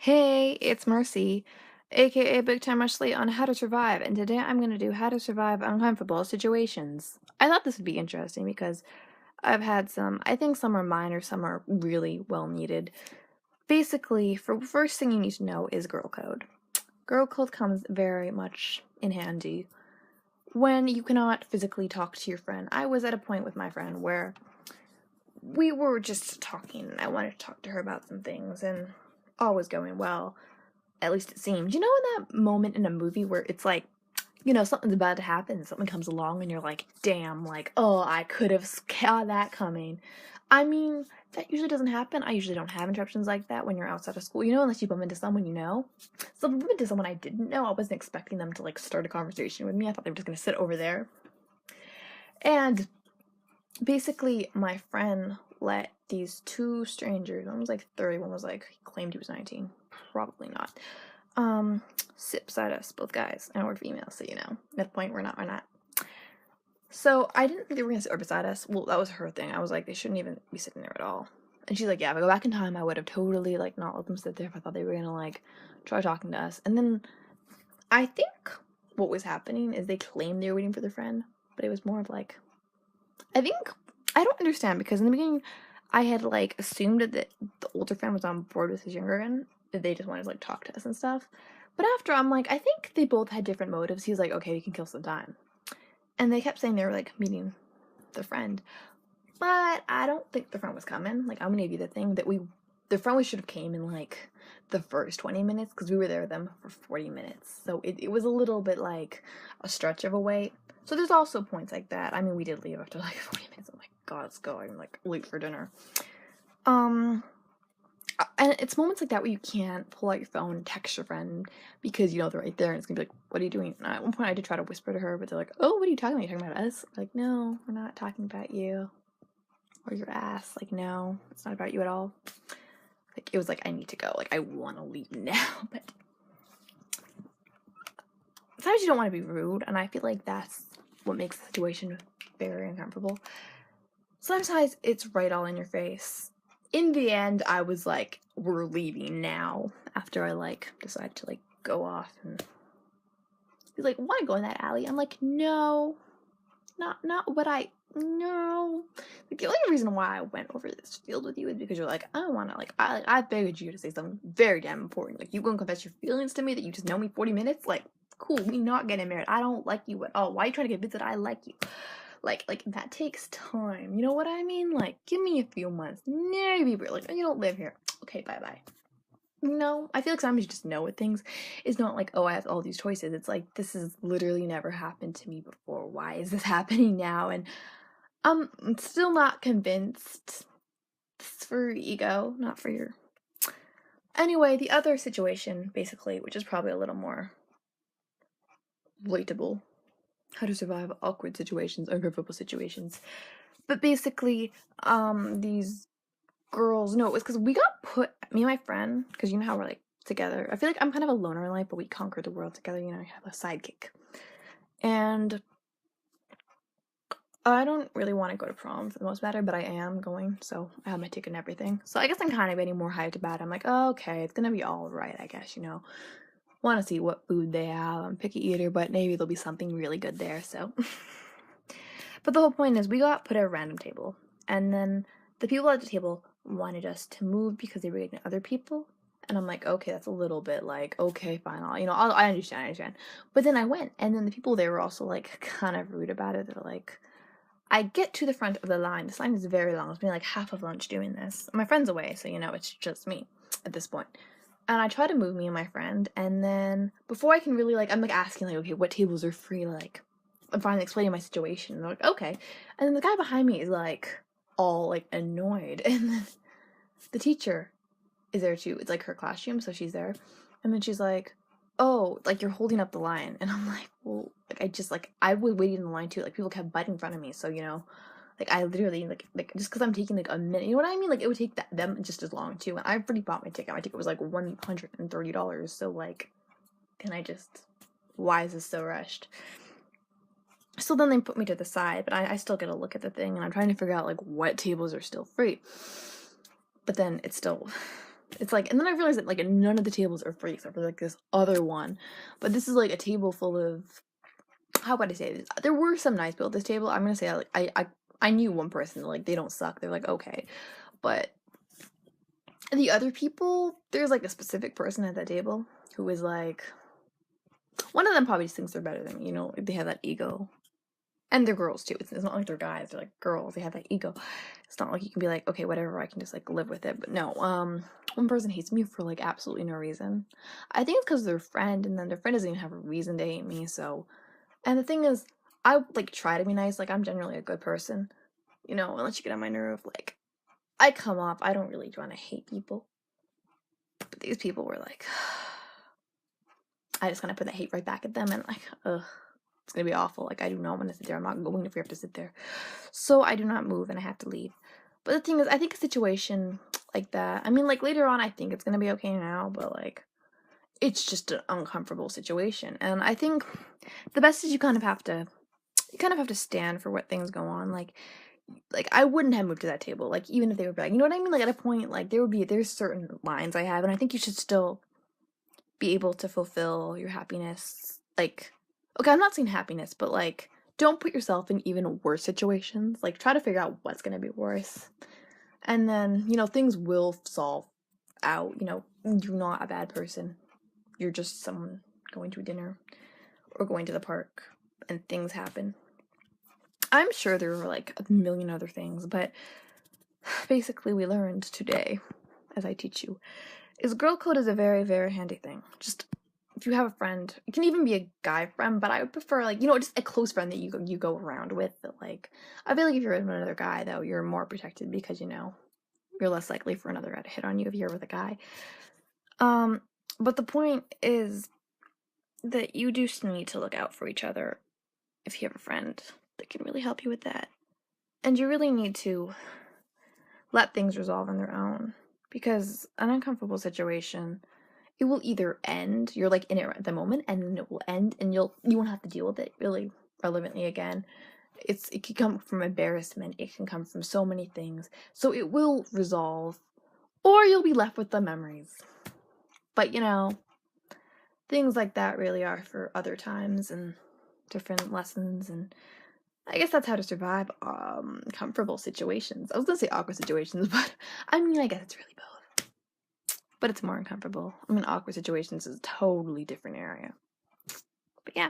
Hey, it's Mercy, aka Big Time Ashley on How to Survive, and today I'm going to do How to Survive Uncomfortable Situations. I thought this would be interesting because I've had some, I think some are minor, some are really well needed. Basically, for first thing you need to know is girl code. Girl code comes very much in handy when you cannot physically talk to your friend. I was at a point with my friend where we were just talking. I wanted to talk to her about some things, and all was going well. At least it seemed. You know, in that moment in a movie where it's like, something's about to happen, something comes along, and you're like, damn, like, oh, I could have saw that coming. I mean, that usually doesn't happen. I usually don't have interruptions like that when you're outside of school, unless you bump into someone you know. So if I bumped into someone I didn't know, I wasn't expecting them to, like, start a conversation with me. I thought they were just gonna sit over there. And basically, my friend let these two strangers, one was like 30, one was like, he claimed he was 19. Probably not. Sit beside us, both guys, and we're female, so at the point we're not. So I didn't think they were gonna sit right beside us. Well, that was her thing. I was like, they shouldn't even be sitting there at all. And she's like, yeah, if I go back in time, I would have totally, like, not let them sit there if I thought they were gonna, like, try talking to us. And then I think what was happening is they claimed they were waiting for their friend, but it was more of like, I don't understand, because in the beginning, I had, like, assumed that the older friend was on board with his younger friend, that they just wanted to, like, talk to us and stuff. But after, I'm like, I think they both had different motives. He's like, okay, we can kill some time. And they kept saying they were, like, meeting the friend. But I don't think the friend was coming. Like, I'm gonna give you the thing that the friend should have came in, like, the first 20 minutes, because we were there with them for 40 minutes. So it was a little bit, like, a stretch of a wait. So there's also points like that. I mean, we did leave after, like, 40 minutes. I'm like, God, let's go. I'm, like, late for dinner. And it's moments like that where you can't pull out your phone and text your friend because they're right there and it's gonna be like, what are you doing? And at one point I did try to whisper to her, but they're like, oh, what are you talking about? Are you talking about us? Like, no, we're not talking about you or your ass. Like, no, it's not about you at all. Like, it was like, I need to go. Like, I want to leave now. But sometimes you don't want to be rude, and I feel like that's what makes the situation very uncomfortable. Sometimes it's right all in your face. In the end, I was like, we're leaving now, after I, like, decided to, like, go off, and he's like, wanna go in that alley? I'm like, no, not what no. Like, the only reason why I went over this field with you is because you're like, I don't wanna, like, I begged you to say something very damn important. Like, you gonna confess your feelings to me that you just know me 40 minutes? Like, cool, we not getting married. I don't like you at all. Why are you trying to convince that I like you? Like, that takes time. You know what I mean? Like, give me a few months. Maybe we're like, you don't live here. Okay, bye-bye. I feel like sometimes you just know with things. It's not like, oh, I have all these choices. It's like, this has literally never happened to me before. Why is this happening now? And I'm still not convinced. It's for ego, not for your... Anyway, the other situation, basically, which is probably a little more relatable. How to survive awkward situations, uncomfortable situations. But basically, these girls, no, it was because we got put, me and my friend, because you know how we're, like, together. I feel like I'm kind of a loner in life, but we conquered the world together, I have a sidekick. And I don't really want to go to prom for the most matter, but I am going, so I have my ticket and everything. So I guess I'm kind of getting more hyped about it. I'm like, oh, okay, it's gonna be alright, I guess, Want to see what food they have. I'm a picky eater, but maybe there'll be something really good there, so. But the whole point is we got put at a random table, and then the people at the table wanted us to move because they were getting other people, and I'm like, okay, that's a little bit like, okay, fine, I understand. But then I went, and then the people there were also, like, kind of rude about it. They're like, I get to the front of the line. This line is very long. It's been like half of lunch doing this. My friend's away, so it's just me at this point. And I try to move me and my friend, and then before I can really, like, I'm, like, asking, like, okay, what tables are free, like, I'm finally explaining my situation, and they're like, okay. And then the guy behind me is, like, all, like, annoyed, and then the teacher is there, too. It's, like, her classroom, so she's there, and then she's like, oh, like, you're holding up the line, and I'm like, well, like, I was waiting in the line, too, like, people kept butting in front of me, so, like, I literally, like just because I'm taking, like, a minute, you know what I mean? Like, it would take them just as long, too. And I already bought my ticket. My ticket was, like, $130. So, like, why is this so rushed? So then they put me to the side, but I still get a look at the thing, and I'm trying to figure out, like, what tables are still free. But then it's still It's like, and then I realized that like none of the tables are free except for like this other one, but this is like a table full of, how would I say this? There were some nice people at this table. I'm gonna say like I knew one person, like they don't suck. They're like okay, but the other people, there's like a specific person at that table who is like, one of them probably just thinks they're better than me, you know, they have that ego. And they're girls too. It's not like they're guys. They're like girls. They have that ego. It's not like you can be like, okay, whatever. I can just like live with it. But no, one person hates me for like absolutely no reason. I think it's because they're friend, and then their friend doesn't even have a reason to hate me. So, and the thing is, I like try to be nice. Like I'm generally a good person, you know. Unless you get on my nerve, like I come off. I don't really want to hate people, but these people were like, I just kind of put that hate right back at them, and like, ugh. It's gonna be awful. Like, I do not want to sit there. I'm not going if we have to sit there. So I do not move and I have to leave. But the thing is, I think a situation like that, I mean, like, later on, I think it's gonna be okay now, but, like, it's just an uncomfortable situation. And I think the best is you kind of have to stand for what things go on. Like, I wouldn't have moved to that table. Like, even if they were like, you know what I mean? Like, at a point, like, there's certain lines I have, and I think you should still be able to fulfill your happiness, like, okay, I'm not saying happiness, but, like, don't put yourself in even worse situations. Like, try to figure out what's gonna be worse. And then, you know, things will solve out. You know, you're not a bad person. You're just someone going to a dinner or going to the park, and things happen. I'm sure there were, like, a million other things, but basically we learned today, as I teach you, is girl code is a very, very handy thing. Just, if you have a friend, it can even be a guy friend, but I would prefer, like, you know, just a close friend that you go around with. That, like, I feel like if you're with another guy, though, you're more protected because, you know, you're less likely for another guy to hit on you if you're with a guy. But the point is that you do need to look out for each other if you have a friend that can really help you with that. And you really need to let things resolve on their own, because an uncomfortable situation, it will either end, you're like in it at the moment, and then it will end, and you won't have to deal with it really relevantly again. It can come from embarrassment, it can come from so many things, so it will resolve, or you'll be left with the memories. But you know, things like that really are for other times and different lessons, and I guess that's how to survive comfortable situations. I was gonna say awkward situations, but I mean, I guess it's really both. But it's more uncomfortable. I mean, awkward situations is a totally different area. But yeah.